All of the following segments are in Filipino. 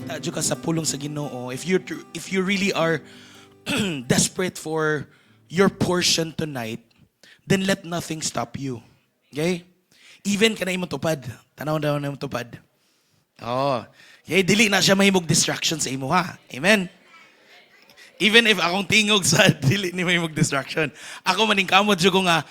makita jud ka sa pulong sa Ginoo, if you really are desperate for your portion tonight, then let nothing stop you. Okay? Even ka na imong tupad. Tanaw daw na imong tupad. Oh. Okay, dili na siya mahimog distraction sa imo ha. Amen? Even if akong tingog sa dili ni mahimog distraction. Ako maning kamot jud ko nga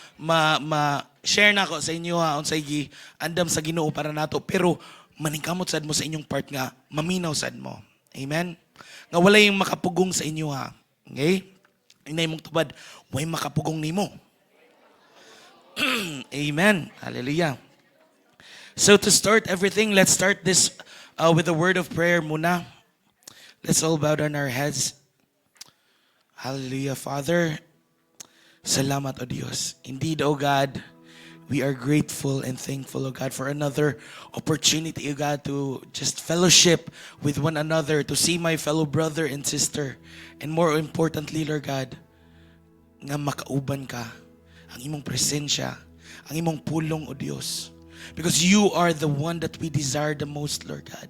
share na ko sa inyo ha unsay gi andam sa Ginoo para nato, pero maningkamot sad mo sa inyong part nga maminaw sad mo. Amen? Nga wala yung makapugong sa inyo ha. Okay? Inay mong tubad, way makapugong nimo. Amen. Hallelujah. So to start everything, let's start this with a word of prayer muna. Let's all bow down our heads. Hallelujah. Father, salamat o Diyos. Indeed, O God, we are grateful and thankful, O God, for another opportunity, O God, to just fellowship with one another, to see my fellow brother and sister. And more importantly, Lord God, nga makauban ka, ang imong presensya, ang imong pulong, O Diyos. Because you are the one that we desire the most, Lord God.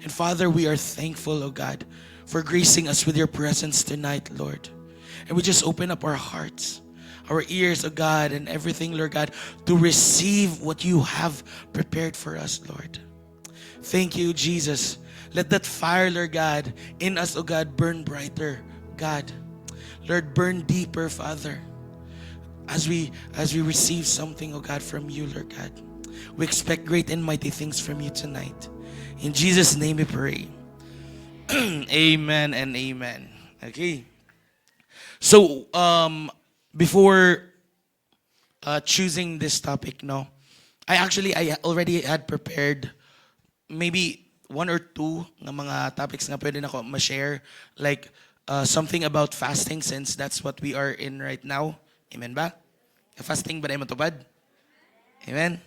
And Father, we are thankful, O God, for gracing us with your presence tonight, Lord. And we just open up our hearts, our ears, O God, and everything, Lord God, to receive what you have prepared for us, Lord. Thank you, Jesus. Let that fire, Lord God, in us, O God, burn brighter, God. Lord, burn deeper, Father, as we receive something, O God, from you, Lord God. We expect great and mighty things from you tonight. In Jesus' name we pray. Amen and amen. Okay. So, before choosing this topic, no, I already had prepared maybe one or two ng mga topics nga pwede na ko ma-share, like something about fasting, since that's what we are in right now. Amen ba? Fasting ba na matupad? Amen?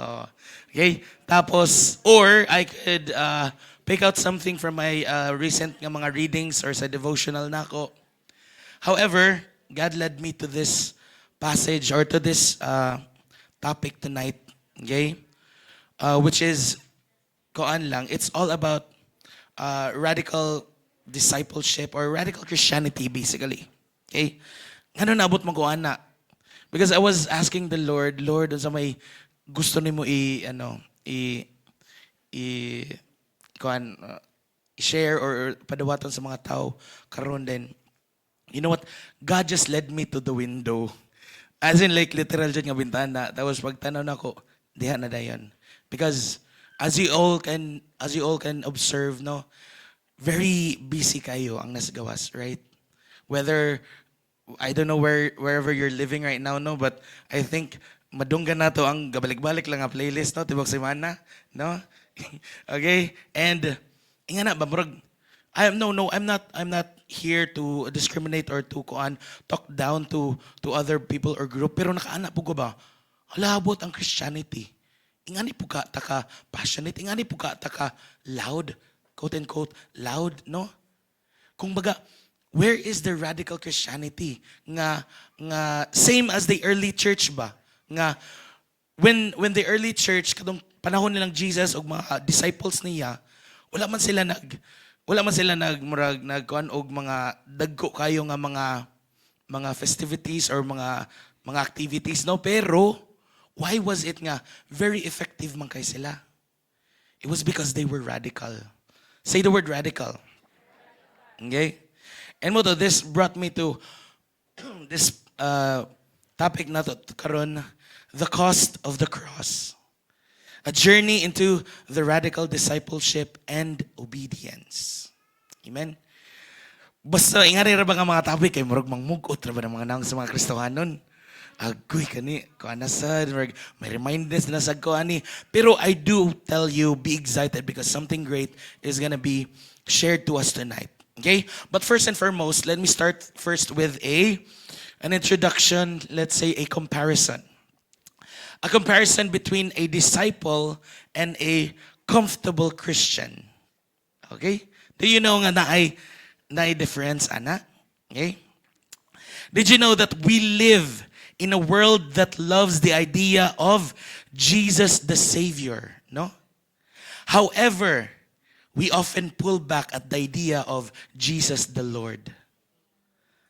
Oh, okay. Tapos, or I could pick out something from my recent nga mga readings or sa devotional nako. However, God led me to this passage or to this topic tonight, okay? Which is, koan lang, it's all about radical discipleship or radical Christianity, basically. Okay? Ano naabot mo koan na? Because I was asking the Lord, sa may gusto nimo i-share or padawatan sa mga tao karon din. You know what? God just led me to the window. As in like literal dyan nga bintana. Tapos pagtanaw na ko, diha na dayon. Because as you all can observe, no, very busy kayo ang nasa gawas, right? Whether I don't know wherever you're living right now, no, but I think madunggan na to ang gabalik-balik lang ang playlist, no, tibok semana, no? Okay? And inga na ba murag I'm not here to discriminate or to talk down to other people or group, pero nakaana po ko ba? Halabot ang Christianity. Ingani po ka taka passionate, ingani po ka taka loud, quote and quote, loud, no? Kung baga, where is the radical Christianity nga same as the early church ba? Nga when the early church kadong panahon nilang Jesus ug mga disciples niya, wala man sila nagkuan og mga dagko kayo nga mga festivities or mga activities, no, pero why was it nga very effective man kay sila? It was because they were radical. Say the word radical. Okay? And mo to, this brought me to this topic na to karon, the cost of the cross. A journey into the radical discipleship and obedience. Amen? Basta ingari ra ba nga mga topic kay murag mangmugot ra ba ng mga naong sa mga Kristohanon? Agoy kani, kuana sad, may reminders na sad ko ani. Pero I do tell you, be excited because something great is gonna be shared to us tonight. Okay? But first and foremost, let me start first with an introduction, let's say a comparison. A comparison between a disciple and a comfortable Christian. Okay? Do you know nga na difference, ana? Okay? Did you know that we live in a world that loves the idea of Jesus the Savior, no? However, we often pull back at the idea of Jesus the Lord.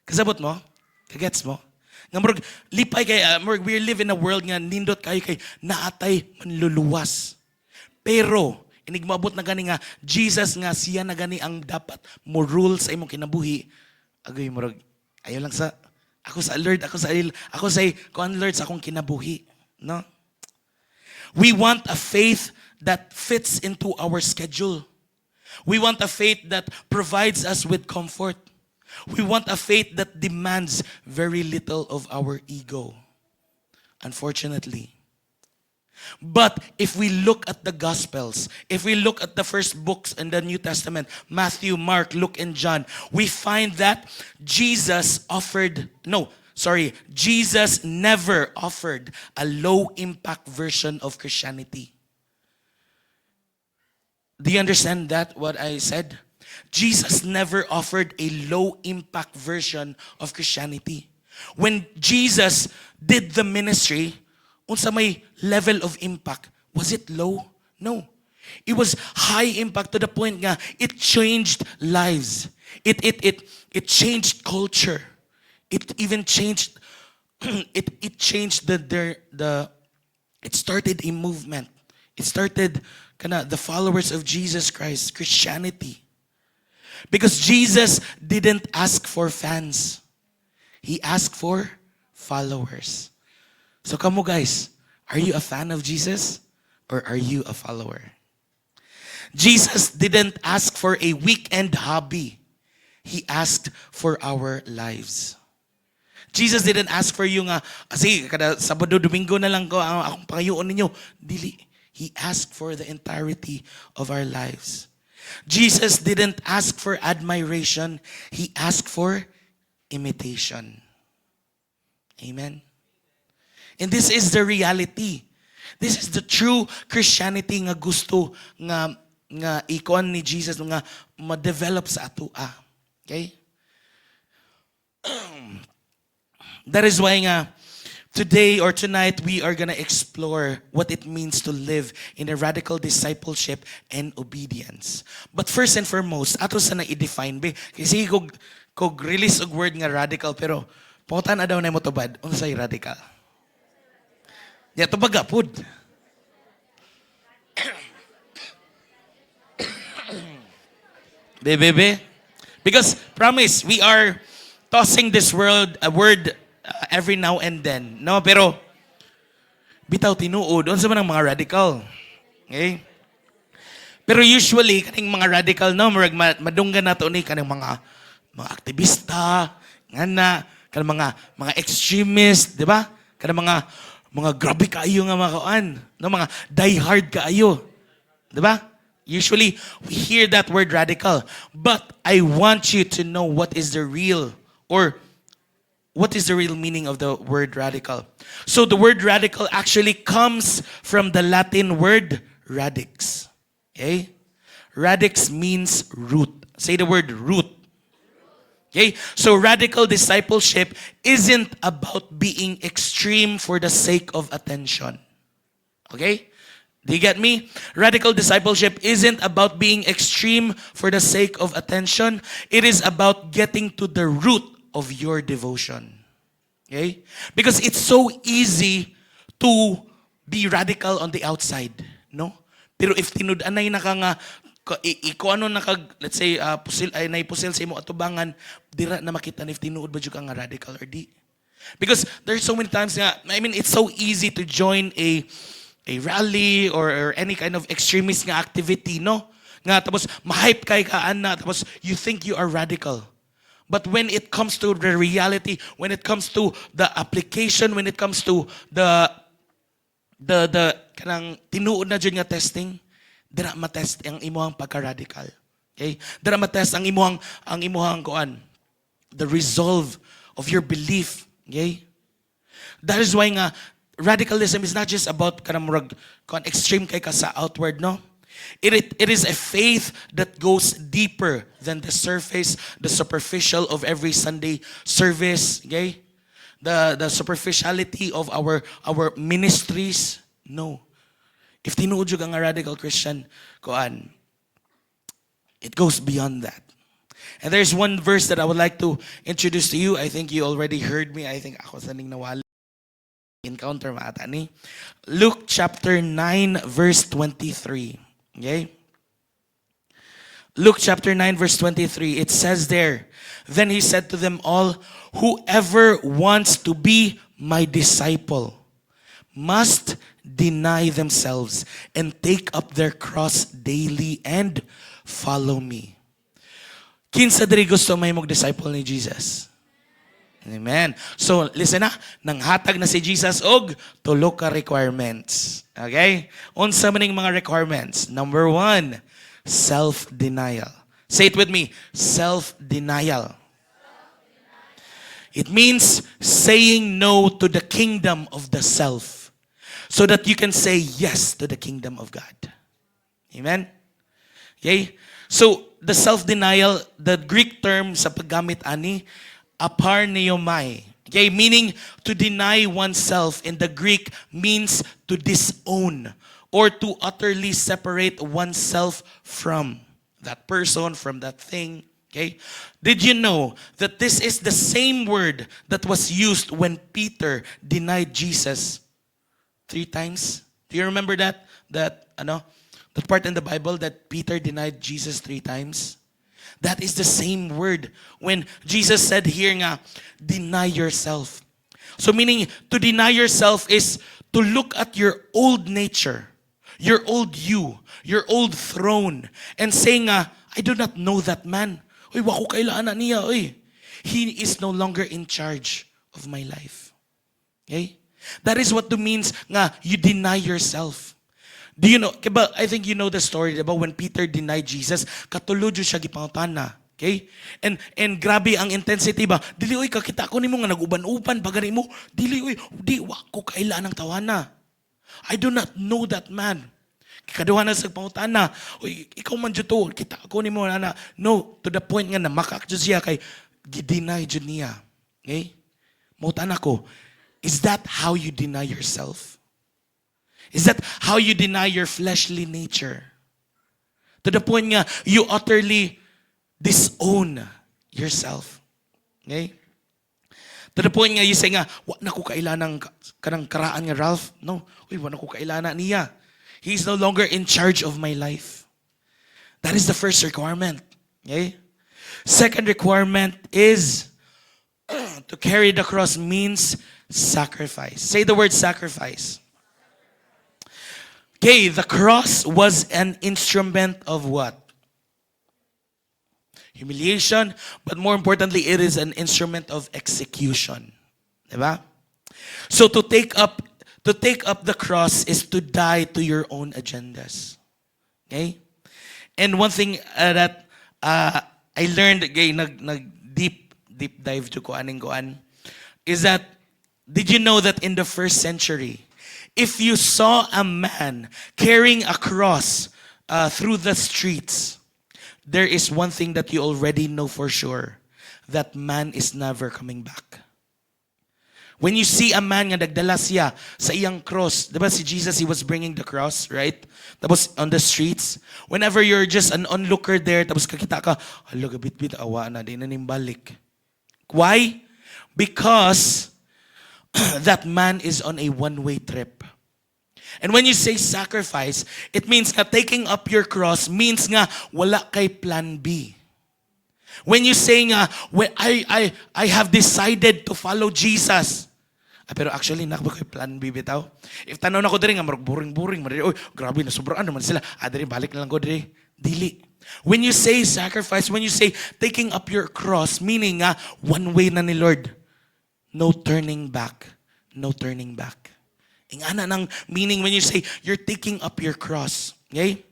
Kasabot mo? Kagets mo? Nga murag, lipay kay, murag, we live in a world nga nindot kayo kay naatay manluluwas. Pero, inigmabot na gani nga, Jesus nga siya na gani ang dapat mo rule sa imong kinabuhi. Agoy murag, ayaw lang sa, ako sa Lord, ako sa kuan Lord sa akong kinabuhi. No? We want a faith that fits into our schedule. We want a faith that provides us with comfort. We want a faith that demands very little of our ego. Unfortunately. But if we look at the Gospels, if we look at the first books in the New Testament, Matthew, Mark, Luke, and John, we find that Jesus never offered a low-impact version of Christianity. Do you understand that, what I said? Jesus never offered a low-impact version of Christianity. When Jesus did the ministry, unsa may level of impact, was it low? No. It was high impact to the point nga it changed lives. It changed culture. It even changed it changed it started a movement. It started the followers of Jesus Christ, Christianity. Because Jesus didn't ask for fans. He asked for followers. So kamo guys, are you a fan of Jesus or are you a follower? Jesus didn't ask for a weekend hobby. He asked for our lives. Jesus didn't ask for you nga, kasi kada Sabado, Domingo na lang ko akong pangayoon ninyo. Dili. He asked for the entirety of our lives. Jesus didn't ask for admiration. He asked for imitation. Amen. And this is the reality. This is the true Christianity nga gusto nga ikon ni Jesus nga ma-develop sa atua. Okay? That is why nga today or tonight we are gonna explore what it means to live in a radical discipleship and obedience. But first and foremost, ato sa na i-define be kasi kog release og word nga radical pero pautan na daw na mo tubad unsay radical. Ya to bagapod. Bebe. Because promise, we are tossing this world a word every now and then. No, pero bitaw tinuod unsa man ang mga radical. Okay? Pero usually kaning mga radical no, murag madunggan nato ni kanang mga aktivista, ngana, kanang mga extremist, di ba? Kanang mga grabe kaayo nga mga kuan, no, mga die hard kaayo. Di ba? Usually, we hear that word radical. But I want you to know what is the real meaning of the word radical. So the word radical actually comes from the Latin word radix. Okay? Radix means root. Say the word root. Okay? So radical discipleship isn't about being extreme for the sake of attention. Okay? Do you get me? Radical discipleship isn't about being extreme for the sake of attention. It is about getting to the root of your devotion. Okay? Because it's so easy to be radical on the outside, no? Pero if tinud-anay na ka nga ano let's say pusil ay naipusil sa imo atubangan, dira na makita if tinuod ba jud ka nga radical or di. Because there's so many times nga, I mean, it's so easy to join a rally or any kind of extremist nga activity, no? Nga tapos ma-hype kay ka ana tapos you think you are radical. But when it comes to the reality, when it comes to the application, when it comes to the kanang tinuod na jud nga testing, dira matest ang imong pagka-radical. Okay? Dira matest ang imong kuan, the resolve of your belief, okay? That is why nga radicalism is not just about extreme kay ka sa outward, no? It is a faith that goes deeper than the surface, the superficial of every Sunday service, okay? The superficiality of our ministries. No. If tinuod jud nga radical Christian, It goes beyond that. And there's one verse that I would like to introduce to you. I think you already heard me. I think ako sa ning nawali. Encounter maata ni. Luke chapter 9 verse 23. Okay? Luke chapter 9 verse 23. It says there, "Then he said to them all, whoever wants to be my disciple must deny themselves and take up their cross daily and follow me." Kinsa diri gusto may mag-disciple ni Jesus? Amen. So, listen na. Nanghatag na si Jesus og tulo ka requirements. Okay? Unsa man ning mga requirements? Number 1, self-denial. Say it with me. Self-denial. It means saying no to the kingdom of the self so that you can say yes to the kingdom of God. Amen? Okay? So, the self-denial, the Greek term sa paggamit ani, aparneomai. Okay, meaning to deny oneself in the Greek means to disown or to utterly separate oneself from that person, from that thing. Okay? Did you know that this is the same word that was used when Peter denied Jesus 3 times? Do you remember that? That part in the Bible that Peter denied Jesus 3 times? That is the same word when Jesus said here nga, deny yourself. So meaning, to deny yourself is to look at your old nature, your old you, your old throne, and say nga, I do not know that man. Uy, wako kailaan na niya, uy. He is no longer in charge of my life. Okay? That is what it means nga, you deny yourself. Do you know, I think you know the story about when Peter denied Jesus, katulod siya gipangutan na. Okay? And grabe ang intensity ba? Dili oy kakita ko nimo nga naguban-uban pagani mo. Dili oy, di wa ko kailan ng tawana. I do not know that man. Kaduha na sa pangutan na. Oy, ikaw man jud to, kita ko nimo na. No, to the point nga na makak jud siya kay gideny jud niya. Okay? Mautan ako, is that how you deny yourself? Is that how you deny your fleshly nature? To the point nga, you utterly disown yourself. Okay? To the point nga, you say nga, wa na ko kailanang kanang karaan nga Ralph. No, uy, wa na ko kailanang niya. He's no longer in charge of my life. That is the first requirement. Okay? Second requirement is to carry the cross means sacrifice. Say the word sacrifice. Okay, the cross was an instrument of what? Humiliation, but more importantly, it is an instrument of execution. Diba? So to take up the cross is to die to your own agendas. Okay? And one thing that I learned, okay, deep dive to kuan is that, did you know that in the first century, if you saw a man carrying a cross through the streets, there is one thing that you already know for sure. That man is never coming back. When you see a man nga nagdala siya sa iyang cross, diba si Jesus, he was bringing the cross, right? Tapos on the streets, whenever you're just an onlooker there, tapos kakita ka, hala, gabit-bit, awa na, di na nimbalik. Why? Because that man is on a one-way trip. And when you say sacrifice, it means nga taking up your cross means nga wala kay plan B. When you say nga, I have decided to follow Jesus. Pero actually, nakaba kay plan B bitaw. If tanaw na ko diri nga, boring-boring. Oy, grabe, nasubraan naman sila. Diri, balik na lang ko diri. Dili. When you say sacrifice, when you say taking up your cross, meaning nga, one way na ni Lord. No turning back. No turning back. Ingana ng meaning when you say you're taking up your cross. Okay?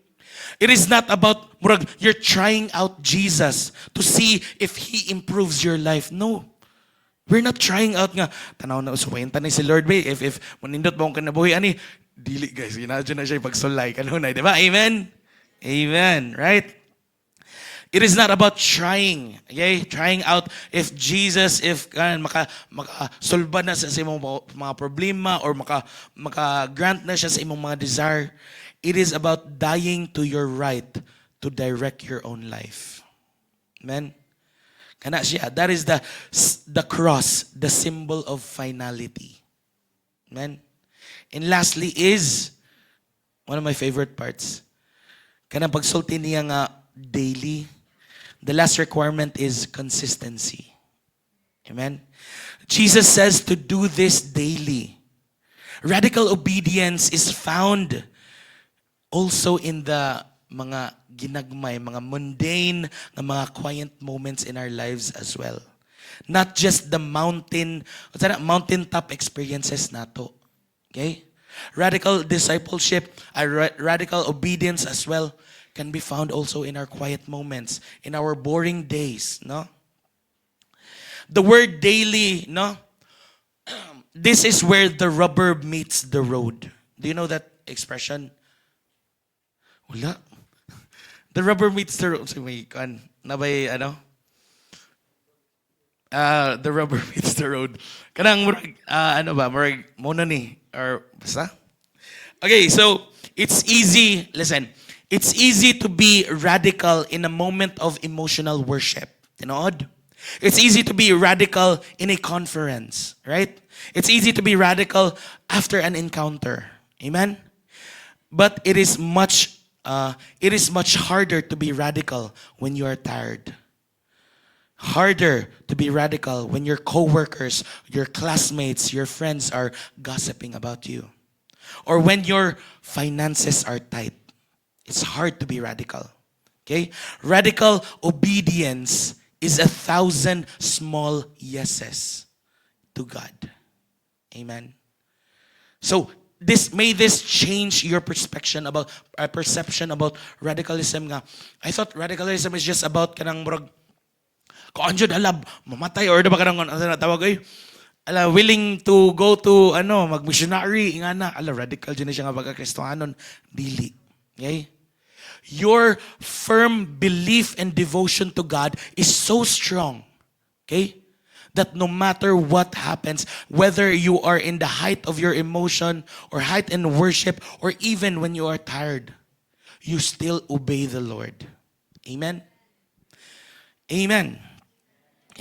It is not about murag you're trying out Jesus to see if He improves your life. No. We're not trying out nga. Tanaw na usuwayin tanay si Lord Bay. If manindot mo kang kanabuhi, ani, dili guys, ginadyo na siya ipagsulay. Kanunay, di ba? Amen? Amen. Right? It is not about trying, okay? Trying out if Jesus, if makasolba na sa imong mga problema or maka-grant na siya sa imong mga desire. It is about dying to your right to direct your own life. Amen? Kana siya. That is the cross, the symbol of finality. Amen? And lastly is, one of my favorite parts, kanang pagsulti niya nga daily, the last requirement is consistency. Amen? Jesus says to do this daily. Radical obedience is found also in the mga ginagmay, mga mundane, mga quiet moments in our lives as well. Not just the mountaintop experiences nato. Okay? Radical discipleship, radical obedience as well can be found also in our quiet moments, in our boring days, no? The word daily, no? This is where the rubber meets the road. Do you know that expression? Wala. The rubber meets the road. Nabay, ano? The rubber meets the road. Kanang, ano ba? Murag, muna ni. Or, basta? Okay, so, it's easy. Listen. It's easy to be radical in a moment of emotional worship. Tinood? It's easy to be radical in a conference, right? It's easy to be radical after an encounter. Amen? But it is much harder to be radical when you are tired. Harder to be radical when your coworkers, your classmates, your friends are gossiping about you. Or when your finances are tight. It's hard to be radical. Okay? Radical obedience is 1,000 small yeses to God. Amen. So may this change your perception about radicalism nga. I thought radicalism is just about kanang murag kung anjud alab mamatay or ba kanang tawag ay willing to go to mag-missionary ingana radical dyan siya nga pagka-Kristohanon dili. Okay? Your firm belief and devotion to God is so strong, okay, that no matter what happens, whether you are in the height of your emotion or height in worship or even when you are tired, you still obey the Lord. Amen? Amen.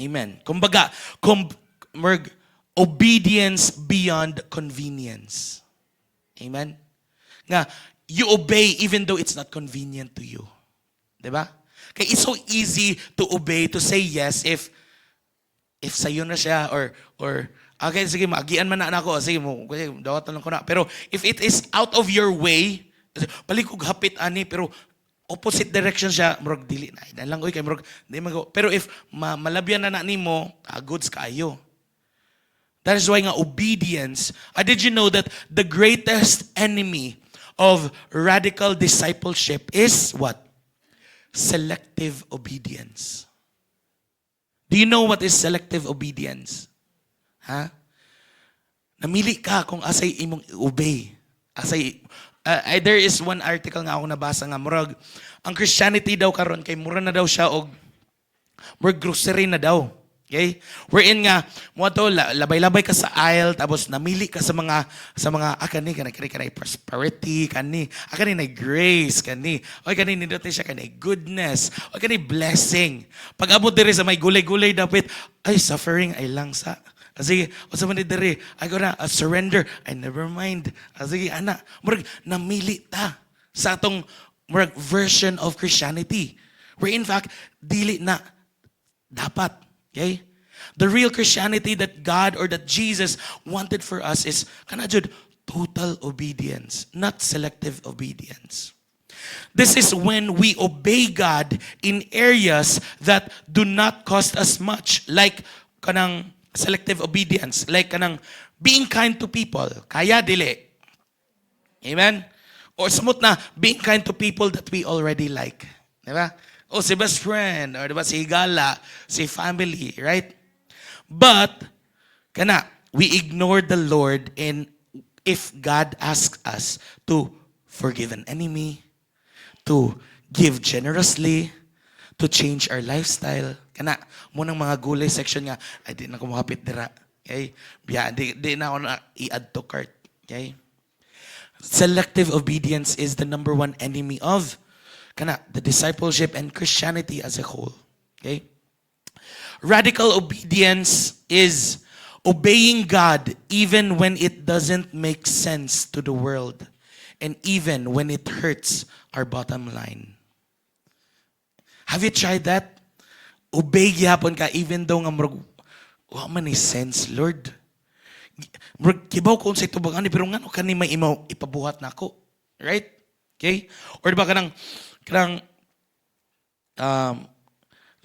Amen. Kumbaga, obedience beyond convenience. Amen? Nga, you obey even though it's not convenient to you. Diba? Kaya it's so easy to obey, to say yes if sayo na siya or okay, sige, maagian man na ako. Sige, dawatan lang ko na. Pero if it is out of your way, palikog hapit ani, pero opposite direction siya, murag dili na lang, kay murag, di mag. Pero if malabyan na nimo, goods kayo. That is why nga obedience, did you know that the greatest enemy of radical discipleship is what? Selective obedience. Do you know what is selective obedience? Ha? Namili ka kung asay imong obey. There is one article nga ako nabasa nga murag ang Christianity daw karon kay mura na daw siya og murag grocery na daw. Okay? Wherein nga mo to labay-labay ka sa aisle tapos namili ka sa mga kani prosperity kani na grace kani nindot siya kani goodness kani blessing. Pag abot diri sa may gulay-gulay dapat ay suffering ay lang sa sige usa man diri ay gonna surrender ay never mind sige ana murag namili ta sa atong murag version of Christianity where in fact dili na dapat. Okay? The real Christianity that God or that Jesus wanted for us is kanajud total obedience, not selective obedience. This is when we obey God in areas that do not cost us much, like kanang selective obedience, like kanang being kind to people, kaya dili. Amen? Or smooth na being kind to people that we already like. Diba? O si best friend, or diba si higala, si family, right? But, we ignore the Lord if God asks us to forgive an enemy, to give generously, to change our lifestyle. Munang mga gulay section nga, ay di na ko makapit dira. Okay? Di na ako na i-add to cart. Okay? Selective obedience is the number one enemy of the discipleship and Christianity as a whole. Okay? Radical obedience is obeying God even when it doesn't make sense to the world and even when it hurts our bottom line. Have you tried that? Obey gyapon ka even though nga murag wa man ni sense, Lord. Murag kibaw ko sa itubang ani pero ngano kani may ipabuhat nako, right? Okay? Or diba kanang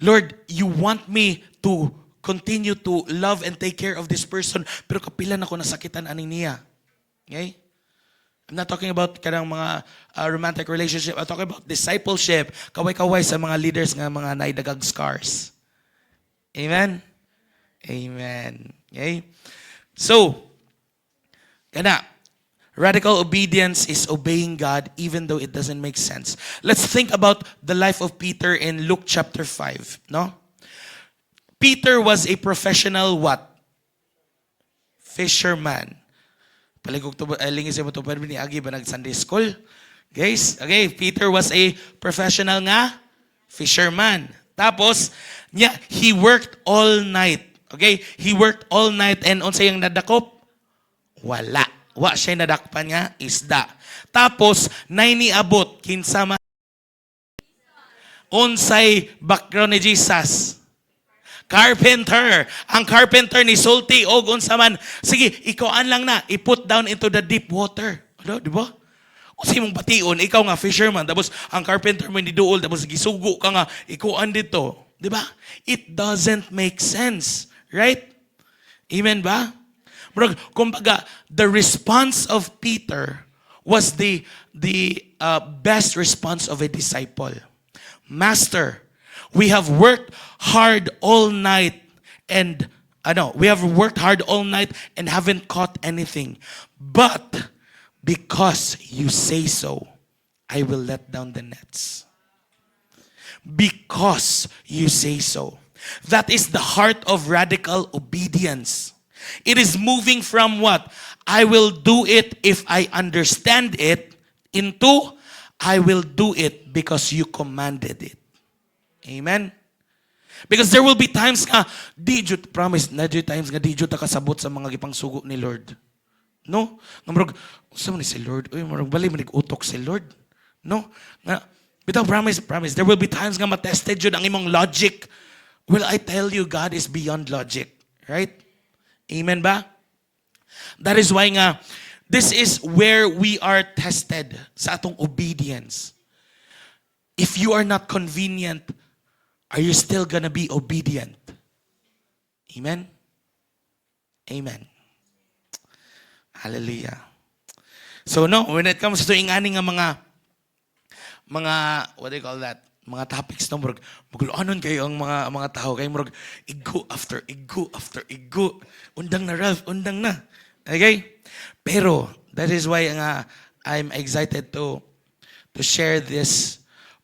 Lord, you want me to continue to love and take care of this person pero kapila na ko nasakitan ani niya. Okay? I'm not talking about kanang mga romantic relationship. I'm talking about discipleship. Kaway-kaway sa mga leaders nga mga naidagag scars. Amen? Amen. Okay? So, radical obedience is obeying God even though it doesn't make sense. Let's think about the life of Peter in Luke chapter 5. No? Peter was a professional what? Fisherman. Paligog to lingis mo to pero ni agi ba nag Sunday school? Guys, okay, Peter was a professional nga fisherman. Tapos he worked all night. Okay? He worked all night and unsay ang nadakop? Wala. Wa siya nadakpan nga isda. Tapos niabot kinsa man unsay background ni Jesus? Carpenter. Ang carpenter ni sulti og unsa man. Sige, ikuan lang na. I-put down into the deep water. Ano, di ba? O si mong bation, ikaw nga fisherman. Tapos ang carpenter mo ni duol. Tapos gisugo ka nga. Ikuan dito. Di ba? It doesn't make sense. Right? Amen ba? Kumbaga, the response of Peter was the best response of a disciple. Master, we have worked hard all night and haven't caught anything. But because you say so, I will let down the nets. Because you say so. That is the heart of radical obedience. It is moving from what? I will do it if I understand it into I will do it because you commanded it. Amen? Because there will be times nga, promise, na times nga, di jud ta kasabot sa mga gipang sugo ni Lord. No? Nga marag, usa man ni si Lord? Uy, marag, bali man utok si Lord. No? Nga, bitaw, promise, there will be times nga matested jud ang imong logic. Well, I tell you, God is beyond logic. Right? Amen ba? That is why nga, this is where we are tested sa atong obedience. If you are not convenient, are you still gonna be obedient? Amen? Amen. Hallelujah. So no, when it comes to ingani nga mga what do you call that? Mga topics no murag maguluanon kayo ang mga tao kay murag igo after igo after igo. Undang na Ralph, undang na. Okay? Pero that is why I'm excited to share this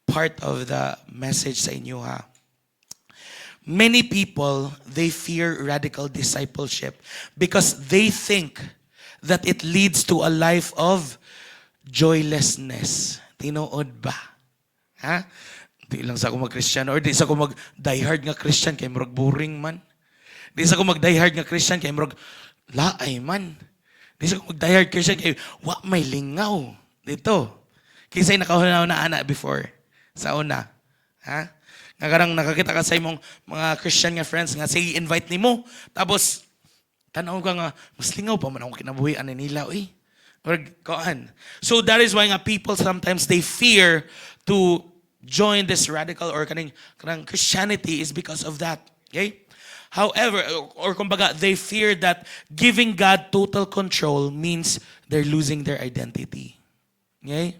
part of the message sa inyo ha. Many people, they fear radical discipleship because they think that it leads to a life of joylessness. Tinuod ba? Ha? Di lang sa ako mag-Christian or di sa ako mag-diehard nga Christian kay murag boring man. Di sa ako mag-diehard nga Christian kay murag laay man. Di sa ako mag-diehard Christian kay wa may lingaw dito. Kisay nakahunaw na ana before sa una. Ha? Nga karang nakakita ka sa imong mga Christian nga friends nga sige invite nimo tapos tanaw ka nga mas lingaw pa man ako kinabuhi ani nila oy. Or koan. So that is why nga people sometimes they fear to join this radical or kanang Christianity is because of that. Okay? However, or kumbaga, they fear that giving God total control means they're losing their identity. Okay?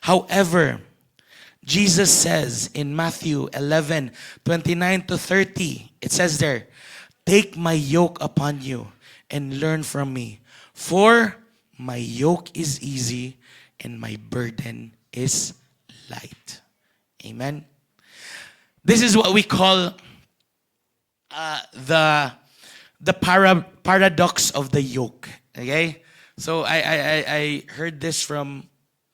However, Jesus says in Matthew 11:29-30, it says there, "Take my yoke upon you and learn from me, for my yoke is easy and my burden is light." Amen. This is what we call the paradox of the yoke. Okay? So I heard this from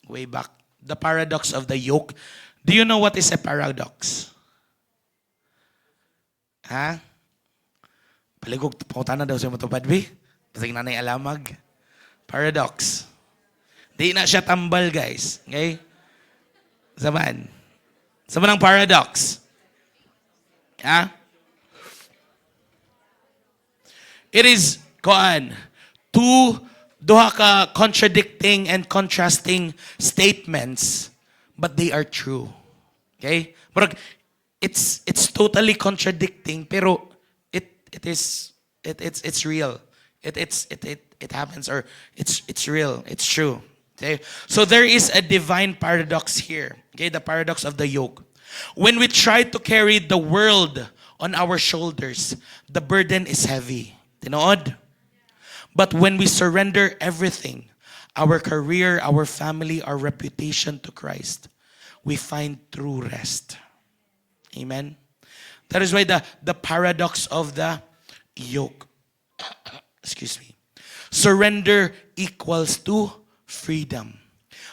way back the paradox of the yoke. Do you know what is a paradox? Ha? Paligog, pangutana daw sa matupad, be. Kasi nanay alamag. Paradox. Di na siya tambal, guys. Okay? Saman. Saman ang paradox. Ha? It is, two duha ka contradicting and contrasting statements, but they are true. Okay? But it's totally contradicting, pero it's real. It happens, or it's real. It's true. Okay? So there is a divine paradox here. Okay? The paradox of the yoke. When we try to carry the world on our shoulders, the burden is heavy. Tinood? But when we surrender everything, our career, our family, our reputation to Christ, we find true rest. Amen? That is why the paradox of the yoke. Excuse me. Surrender equals to freedom.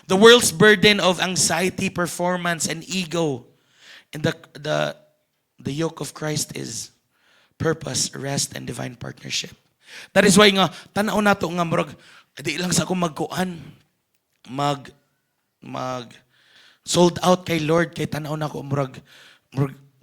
The world's burden of anxiety, performance, and ego, and the yoke of Christ is purpose, rest, and divine partnership. That is why nga, tanaw na to nga, murag, di lang sa akong magkuan, mag sold out kay Lord, kay tanaw na ko, murag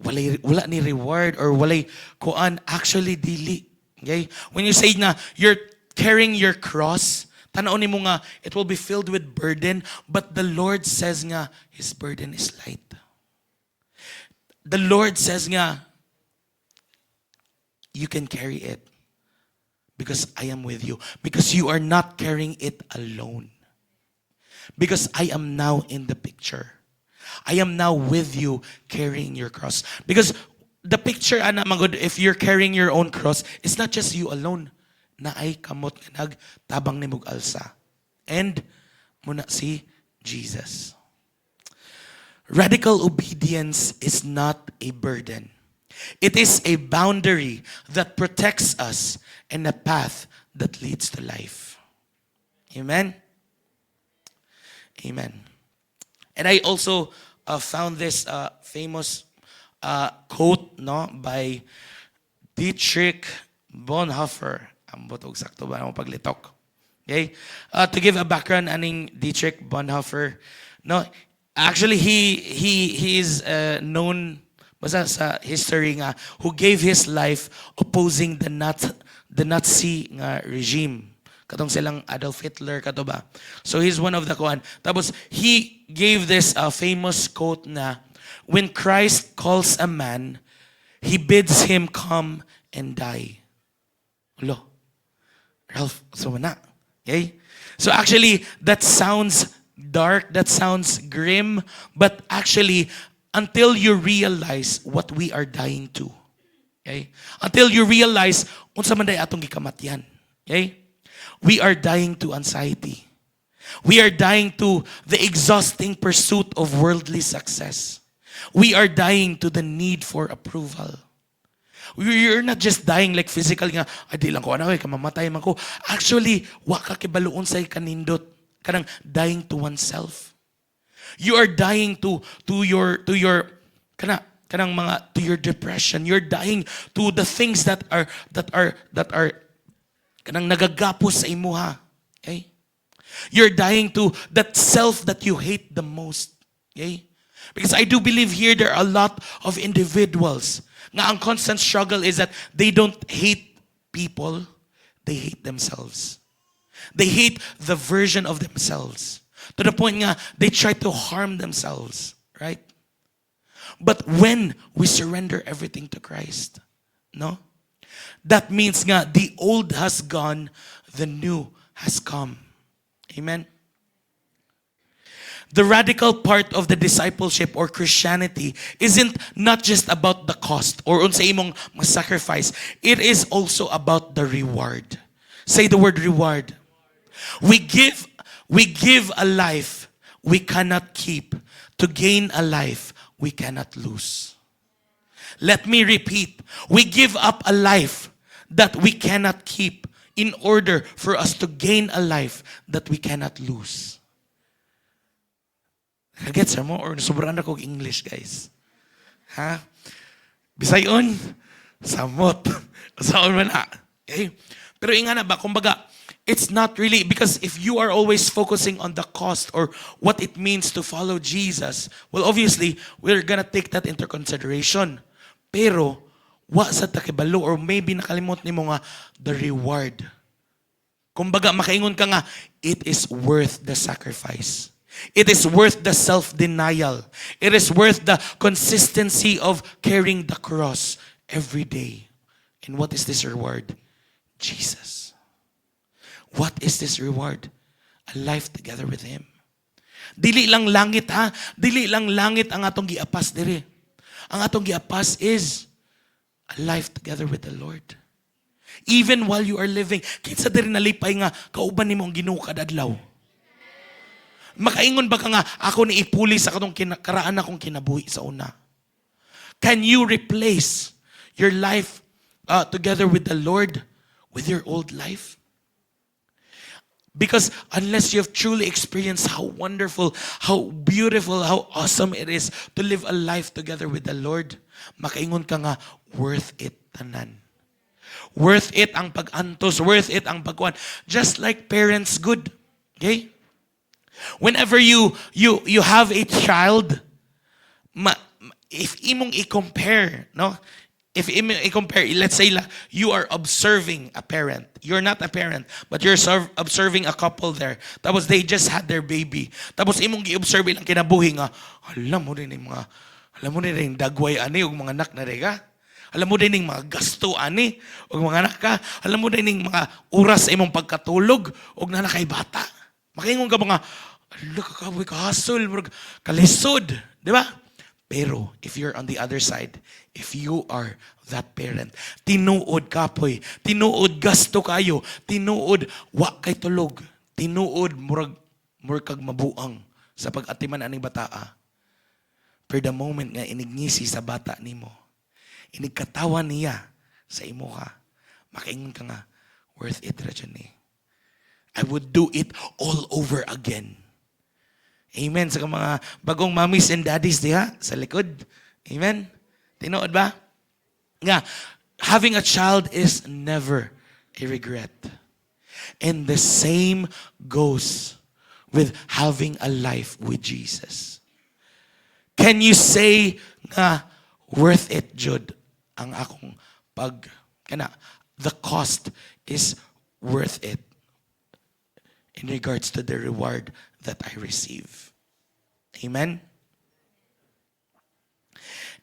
wala ni reward, or walay kuan, actually, dili. Okay? When you say na, you're carrying your cross, tanaw ni mo nga, it will be filled with burden, but the Lord says nga, His burden is light. The Lord says nga, you can carry it because I am with you. Because you are not carrying it alone. Because I am now in the picture. I am now with you carrying your cross. Because the picture, ana magod, if you're carrying your own cross, it's not just you alone. Na ay kamot nga nagtabang ni mog alsa. And muna si Jesus. Radical obedience is not a burden. It is a boundary that protects us and a path that leads to life. Amen? Amen. And I also found this famous quote by Dietrich Bonhoeffer. Ambot og sakto ba ang paglitok? Okay? To give a background aning Dietrich Bonhoeffer, no, actually he is known basta sa history nga who gave his life opposing the Nazi nga regime. Katong silang Adolf Hitler kato ba. So he's one of the kuan. Tapos he gave this famous quote na, when Christ calls a man, he bids him come and die. Ulo. Ralph, so na. Okay? So actually that sounds dark, that sounds grim, but actually until you realize what we are dying to. Okay? Until you realize unsa man day atong gikamatyan. Okay? We are dying to anxiety. We are dying to the exhausting pursuit of worldly success. We are dying to the need for approval. You're not just dying like physically nga, ay di lang ko ana, kamamatay man ko. Actually, wa ka kibaluon sa kanindot. Kanang dying to oneself. You are dying to your depression. You're dying to the things that are kanang nagagapos sa imuha. Okay? You're dying to that self that you hate the most. Okay? Because I do believe here there are a lot of individuals nga ang constant struggle is that they don't hate people, they hate themselves. They hate the version of themselves. To the point nga, they try to harm themselves. Right? But when we surrender everything to Christ, no? That means nga, the old has gone, the new has come. Amen? The radical part of the discipleship or Christianity isn't not just about the cost or unsa imong sacrifice. It is also about the reward. Say the word reward. We give a life we cannot keep to gain a life we cannot lose. Let me repeat. We give up a life that we cannot keep in order for us to gain a life that we cannot lose. Gets mo? Or sobrang na kong English, guys. Ha? Bisayon, samot. Saan man na. Okay? Pero inga na ba, kumbaga, it's not really, because if you are always focusing on the cost or what it means to follow Jesus, well, obviously, we're gonna take that into consideration. Pero, wa sa takibalo or maybe nakalimot ni mo nga, the reward. Kumbaga, makaingon ka nga, it is worth the sacrifice. It is worth the self-denial. It is worth the consistency of carrying the cross every day. And what is this reward? Jesus. What is this reward? A life together with Him. Dili lang langit ha. Dili lang langit ang atong giapas diri. Ang atong giapas is a life together with the Lord. Even while you are living, kinsa diri nalipay nga kauban nimo ang Ginoo kada adlaw. Makaingon ba ka nga, ako ni ipuli sa katong karaan akong kinabuhi sa una? Can you replace your life together with the Lord with your old life? Because unless you have truly experienced how wonderful, how beautiful, how awesome it is to live a life together with the Lord, makaingon ka nga, worth it tanan. Worth it ang pag-antos, worth it ang pagkuhan. Just like parents good. Okay? Whenever you have a child, if imong i-compare, no? If imong i-compare, let's say you are observing a parent. You're not a parent, but you're observing a couple there. Tapos they just had their baby. Tapos imong gi-observe ilang kinabuhi nga, alam mo din yung dagway ani ug mga anak na rega. Alam mo din yung mga gasto ani ug mga anak ka. Alam mo din yung mga oras imong pagkatulog ug na kay bata. Makaingon ka mga, kakaboy kahasol, kalisod, di ba? Pero, if you're on the other side, if you are that parent, tinuod kapoy, tinuod gasto kayo, tinuod wa kay tulog, tinuod murag kag mabuang sa pag-atiman aning bataa. For the moment nga inignisi sa bata nimo, inigkatawa niya sa imo ka, makaingon ka nga, worth it ra dyan eh. I would do it all over again. Amen. Sa mga bagong mommies and daddies diha sa likod. Amen. Tinuod ba? Nga, having a child is never a regret. And the same goes with having a life with Jesus. Can you say nga worth it, Jud, ang akong the cost is worth it in regards to the reward that I receive. Amen?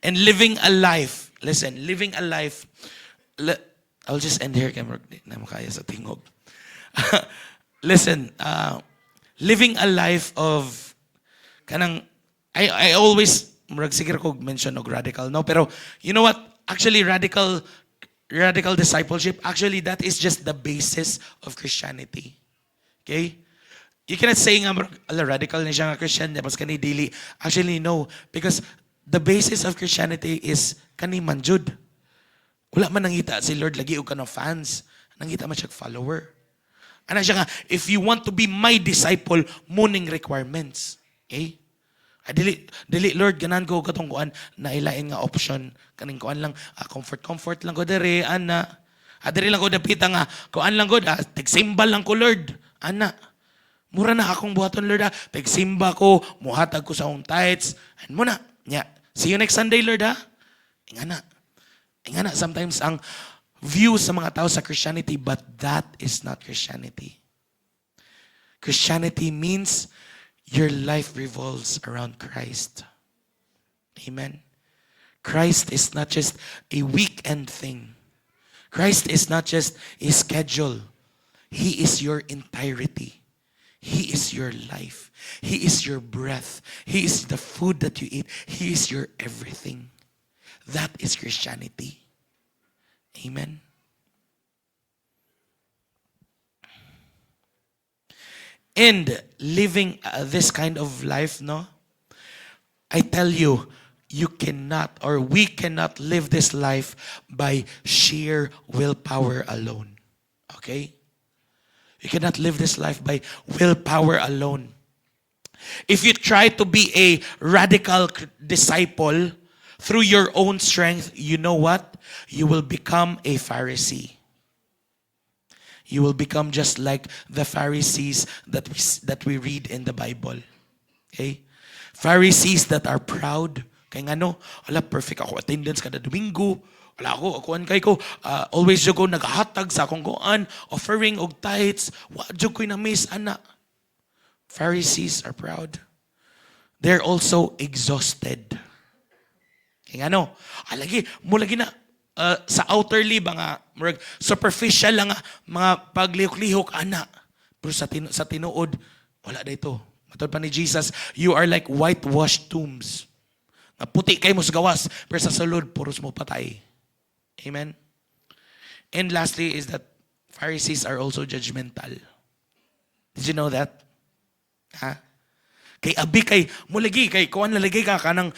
And living a life, listen, living a life, I'll just end here, kaya na makaya sa tingog. Listen, living a life of, I always, sige ko mention of radical, no? Pero, you know what? Actually, radical discipleship, actually, that is just the basis of Christianity. Okay? You cannot say nga, radical na siya nga Christian, tapos kani dili. Actually, no. Because the basis of Christianity is kani manjud. Wala man nangita si Lord, lagi o ka ng fans. Nangita man siya follower. Ano siya nga, if you want to be my disciple, muning requirements. Okay? Dili Lord, ganan ko katong kuan, nailain nga option. Kaning kuan lang, comfort lang ko dere, ana. Diri lang ko dapita nga, kuan lang ko, tigsimbal lang ko Lord. Ana, mura na akong buhaton, Lord. Pagsimba ko, muhatag ko sa akong tithes. And muna, yeah. See you next Sunday, Lord, ha? Ingana, sometimes ang view sa mga tao sa Christianity, but that is not Christianity. Christianity means your life revolves around Christ. Amen? Christ is not just a weekend thing. Christ is not just a schedule. He is your entirety. He is your life. He is your breath. He is the food that you eat. He is your everything. That is Christianity. Amen. And living this kind of life, no? I tell you, you cannot or we cannot live this life by sheer willpower alone. Okay? You cannot live this life by willpower alone. If you try to be a radical disciple through your own strength, you know what? You will become a Pharisee. You will become just like the Pharisees that we read in the Bible. Okay? Pharisees that are proud. Kaya nga no, ala, perfect ako attendance kada Domingo. Wala ako kay ko, always jud ko naghatag sa akong kuan, offering og tithes. Wa jud ko na miss ana. Pharisees are proud. They're also exhausted. Kaya nga no, alagi mo lagi na sa outerly mga superficial lang mga paglihok-lihok ana. Pero sa tinuod wala dayto. Matod pa ni Jesus, you are like whitewashed tombs. Na puti kay mo sa gawas, pero sa sulod puros mo patay. Amen. And lastly is that Pharisees are also judgmental. Did you know that? Ha? Kay abi kay mulagi kay kuan lalagay ka kanang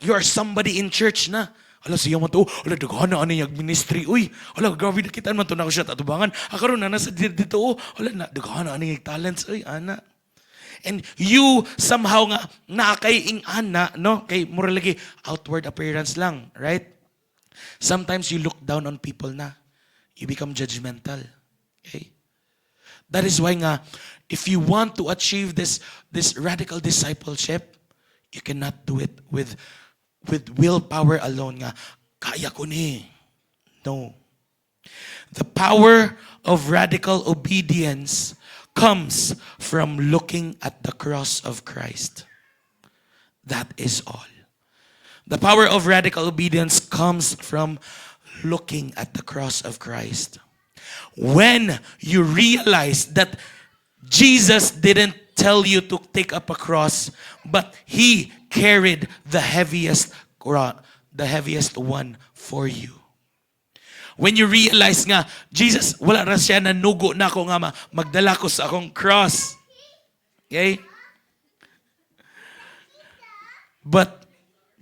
you are somebody in church na. Ala siya mo to, ala daghana ani yung ministry. Uy, ala grabe na kita man to na ko siya tatubangan. Akaron na nasa dito, ala na daghana ani yung talents. Uy, ana. And you somehow nga nakay ing ana, no? Kay mura lagi outward appearance lang, right? Sometimes you look down on people na. You become judgmental. Okay? That is why nga, if you want to achieve this radical discipleship, you cannot do it with willpower alone nga. Kaya ko ni. No. The power of radical obedience comes from looking at the cross of Christ. That is all. The power of radical obedience comes from looking at the cross of Christ. When you realize that Jesus didn't tell you to take up a cross, but He carried the heaviest one for you. When you realize nga, Jesus, wala ra siya na nugo na ako nga magdala ko sa akong cross. Okay? But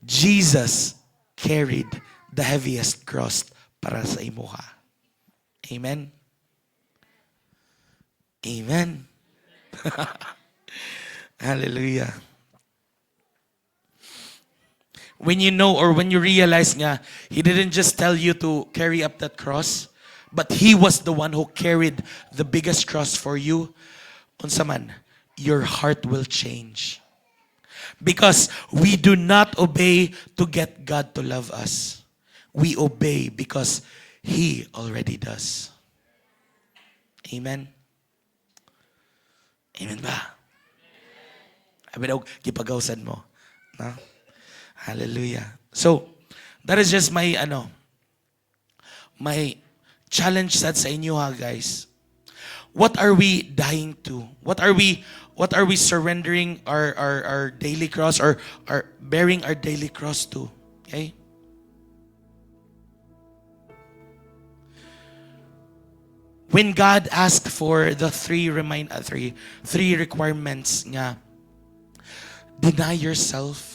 Jesus carried the heaviest cross para sa imuha. Amen? Amen? Hallelujah. When you know or when you realize nga, He didn't just tell you to carry up that cross, but He was the one who carried the biggest cross for you, unsa man, your heart will change. Because we do not obey to get God to love us. We obey because He already does. Amen? Amen ba? Abi daw, kipagawsan mo. No? Hallelujah. So, that is just my challenge set sa inyo ha, guys. What are we dying to? What are we surrendering our daily cross or bearing our daily cross to? Okay? When God asked for the three requirements nga, deny yourself,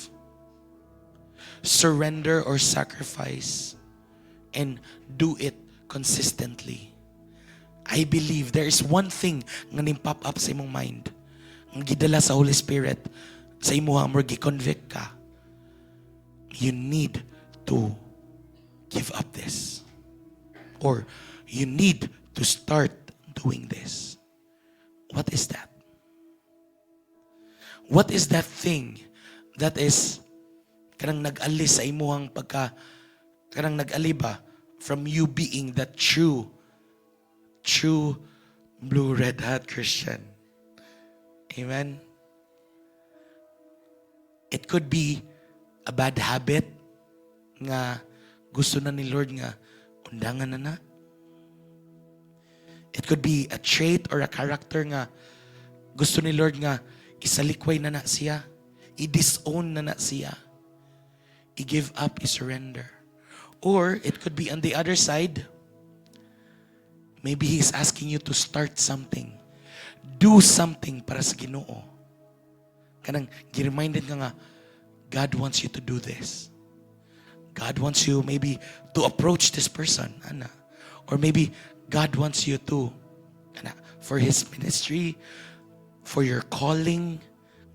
surrender or sacrifice, and do it consistently. I believe there is one thing nga nim-pop up sa imong mind. Ang gidala sa Holy Spirit sa imo mo gi-convict ka. You need to give up this. Or you need to start doing this. What is that? What is that thing that is kanang nag-alis sa imuhang kanang nag-aliba from you being that true blue red hat Christian? Amen. It could be a bad habit nga gusto na ni Lord nga undangan na. It could be a trait or a character nga gusto ni Lord nga isalikway na siya, i-disown na siya, i-give up, i-surrender. Or it could be on the other side. Maybe He's asking you to start something. Do something para sa Ginoo. Kanang gi-reminded nga God wants you to do this. God wants you maybe to approach this person, ana. Or maybe God wants you to, ana, for His ministry, for your calling,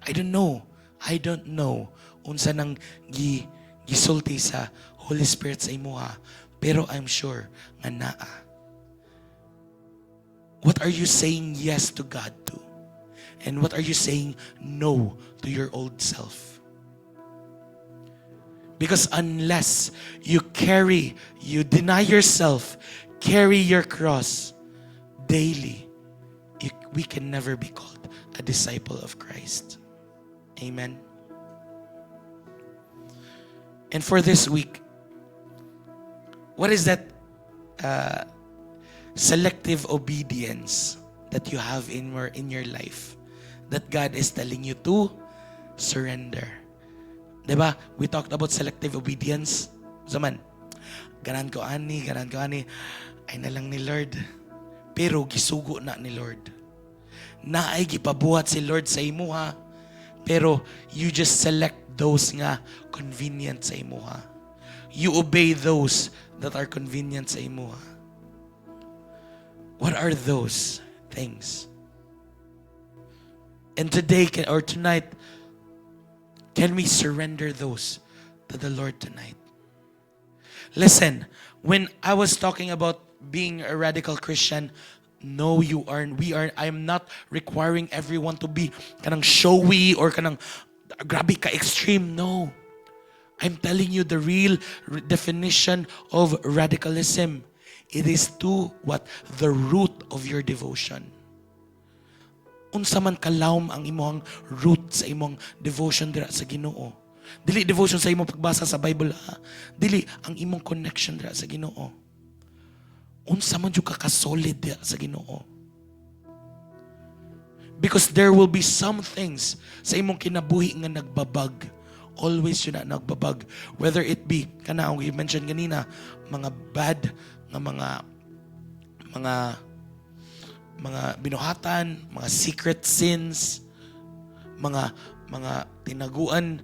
I don't know. I don't know unsa nang gisulti sa Holy Spirit sa imuha. Pero I'm sure nga naa. What are you saying yes to God to? And what are you saying no to your old self? Because unless you deny yourself, carry your cross daily, we can never be called a disciple of Christ. Amen. And for this week, what is that selective obedience that you have in your life that God is telling you to surrender? Diba? We talked about selective obedience. Zaman, ganan ko ani, ay na lang ni Lord. Pero gisugo na ni Lord. Naay gipabuhat si Lord sa imuha. Pero you just select those nga convenient sa imuha. You obey those that are convenient sa imuha. What are those things? And today or tonight, can we surrender those to the Lord tonight? Listen, when I was talking about being a radical Christian, no, you aren't. I am not requiring everyone to be kanang showy or kanang grabe ka extreme. No. I'm telling you the real definition of radicalism. It is to what? The root of your devotion. Unsa man kalawom ang imong root sa imong devotion dira sa Ginoo. Dili devotion sa imong pagbasa sa Bible ha. Dili ang imong connection dira sa Ginoo. Unsa man jud ka solid dira sa Ginoo. Because there will be some things sa imong kinabuhi nga nagbabag. Always yun na nagbabag. Whether it be, kana ang you mentioned kanina, mga bad nga mga binuhatan, mga secret sins, mga tinaguan.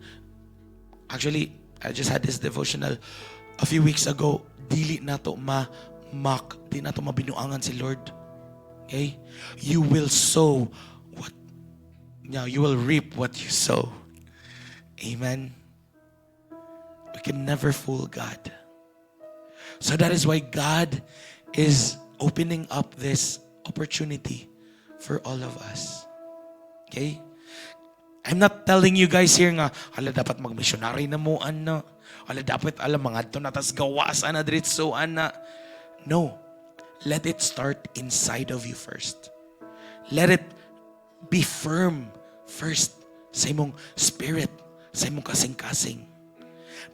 Actually, I just had this devotional a few weeks ago. Dili nato ma-mock, di nato mabinuangan si Lord. Okay? You will sow what you will reap what you sow. Amen. We can never fool God. So that is why God is opening up this opportunity for all of us. Okay? I'm not telling you guys here nga, hala dapat mag-missionary na mo, ana. Hala dapat alam mga ito na tas gawas, ana, diritso, ana. No. Let it start inside of you first. Let it be firm first sa imong spirit, sa imong kasing-kasing.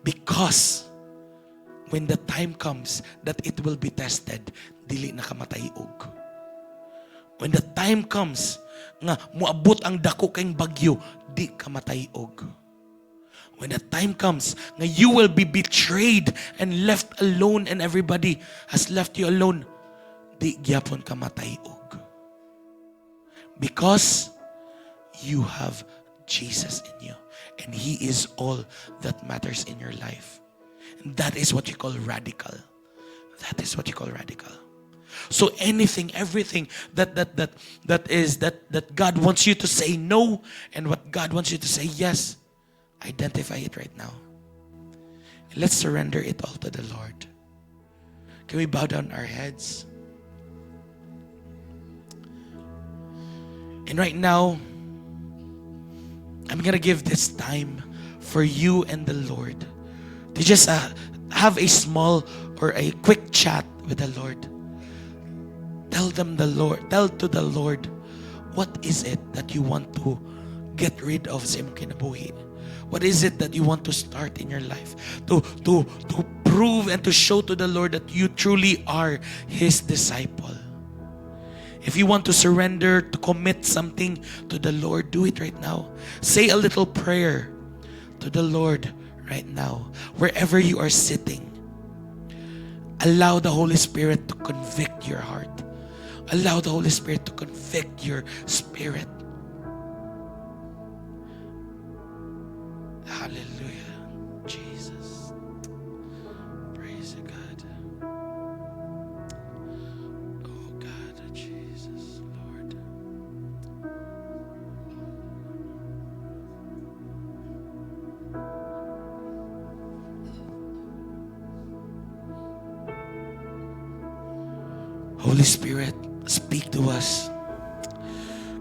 Because when the time comes that it will be tested, dili na kamatayog. When the time comes nga muabot ang dako kayong bagyo, di kamatayog. When the time comes nga you will be betrayed and left alone and everybody has left you alone, di gyapon kamatayog. Because you have Jesus in you and He is all that matters in your life. And that is what you call radical. That is what you call radical. So anything, everything that God wants you to say no and what God wants you to say yes, identify it right now. And let's surrender it all to the Lord. Can we bow down our heads? And right now, I'm gonna give this time for you and the Lord to just have a small or a quick chat with the Lord. Tell to the Lord, what is it that you want to get rid of sa imong kinabuhi? What is it that you want to start in your life? To prove and to show to the Lord that you truly are His disciple. If you want to surrender, to commit something to the Lord, do it right now. Say a little prayer to the Lord right now. Wherever you are sitting, allow the Holy Spirit to convict your heart. Allow the Holy Spirit to convict your spirit. Hallelujah. Jesus. Praise you, God. Oh God, Jesus, Lord. Holy Spirit, speak to us.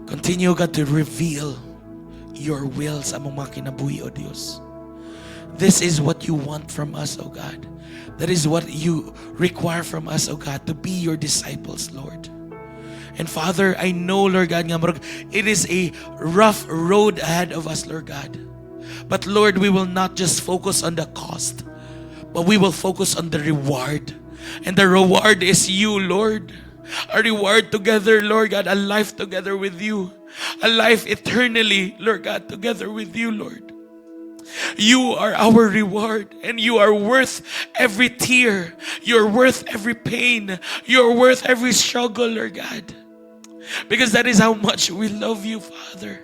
Continue, God, to reveal your will sa among mga kinabuhi, O Diyos. This is what you want from us, O God. That is what you require from us, O God, to be your disciples, Lord. And Father, I know, Lord God, nga marag, it is a rough road ahead of us, Lord God. But Lord, we will not just focus on the cost, but we will focus on the reward. And the reward is you, Lord. A reward together, Lord God, a life together with you. A life eternally, Lord God, together with you, Lord. You are our reward, and you are worth every tear. You're worth every pain. You're worth every struggle, Lord God. Because that is how much we love you, Father.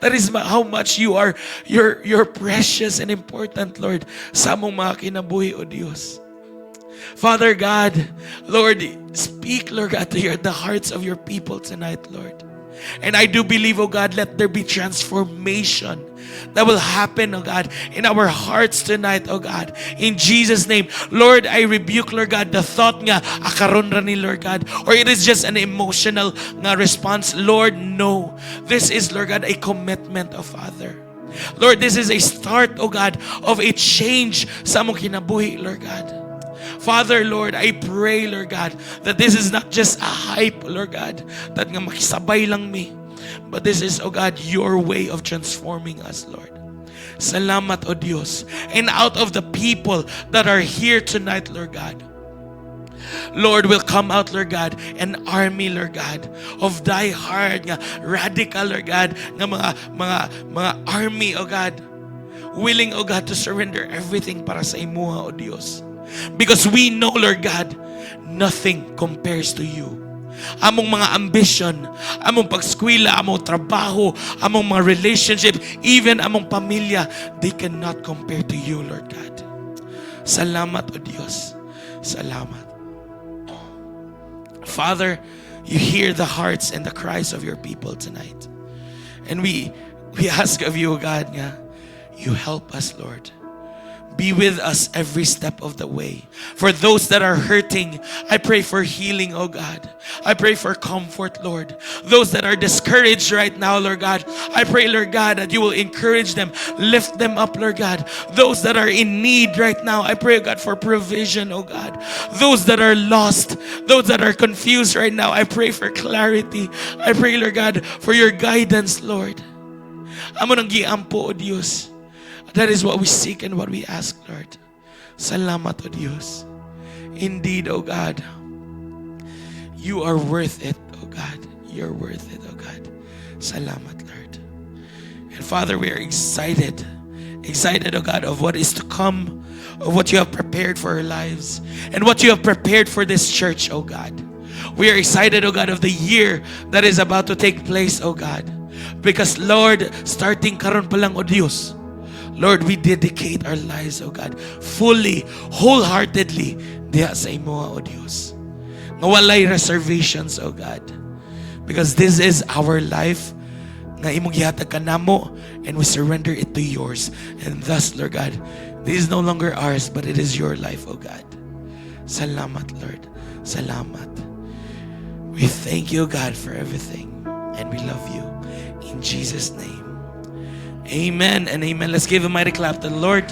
That is how much you're precious and important, Lord, sa among mga kinabuhi, O Diyos. Father God, Lord, speak, Lord God, to the hearts of your people tonight, Lord. And I do believe, oh God, let there be transformation that will happen, oh God, in our hearts tonight, oh God. In Jesus' name, Lord, I rebuke, Lord God, the thought nga, akaron ra ni, Lord God, or it is just an emotional nga response. Lord, no. This is, Lord God, a commitment, oh Father. Lord, this is a start, oh God, of a change sa among kinabuhi, Lord God. Father, Lord, I pray, Lord God, that this is not just a hype, Lord God, that nga makisabay lang me, but this is, oh God, your way of transforming us, Lord. Salamat, O Diyos. And out of the people that are here tonight, Lord God, Lord, will come out, Lord God, an army, Lord God, of die-hard, nga radical, Lord God, nga mga army, O God, willing, O God, to surrender everything para sa imuha, O Diyos. Because we know, Lord God, nothing compares to you. Among mga ambition, among pagskwela, among trabaho, among mga relationship, even among pamilya, they cannot compare to you, Lord God. Salamat, O Diyos. Salamat. Father, you hear the hearts and the cries of your people tonight. And we ask of you, O God, nga, you help us, Lord. Be with us every step of the way. For those that are hurting, I pray for healing, oh God. I pray for comfort, Lord. Those that are discouraged right now, Lord God, I pray, Lord God, that you will encourage them, lift them up, Lord God. Those that are in need right now, I pray, God, for provision, oh God. Those that are lost, those that are confused right now, I pray for clarity. I pray, Lord God, for your guidance, Lord. Amo nang giampo, O Diyos. That is what we seek and what we ask, Lord. Salamat, O Diyos. Indeed, O God, you are worth it, O God. You're worth it, O God. Salamat, Lord. And Father, we are excited, O God, of what is to come, of what you have prepared for our lives, and what you have prepared for this church, O God. We are excited, O God, of the year that is about to take place, O God. Because, Lord, starting karon pa lang, O Diyos, Lord, we dedicate our lives, O God, fully, wholeheartedly, diha sa imo, O Diyos. Nga walay reservations, O God. Because this is our life, nga imong gihatag kanamo, and we surrender it to yours. And thus, Lord God, this is no longer ours, but it is your life, O God. Salamat, Lord. Salamat. We thank you, God, for everything. And we love you. In Jesus' name. Amen and amen. Let's give a mighty clap to the Lord.